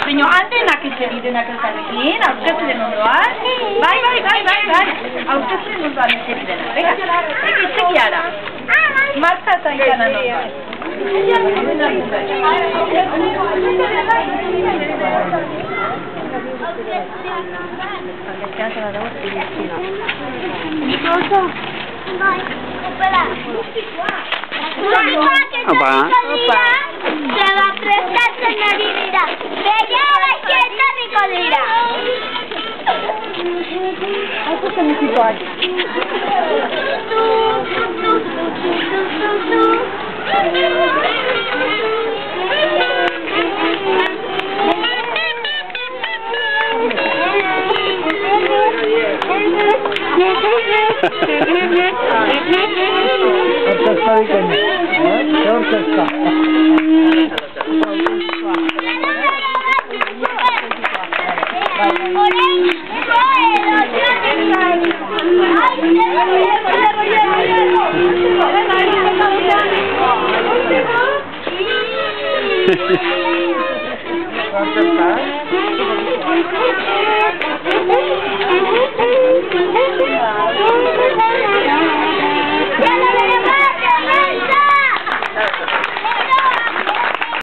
Baina, handenak etxeridenak elkarrekin, aurkezten ondoan. Bai. Aurkezten ondoan etxeridenak. Venga, etxeki ara. Marta eta ikana ondoan. Opa. Se va a prestar señorita. Señora, ¿quién rico dirá? Eso se me quitó aquí. Orkestra dikeni, orkestra. Ay,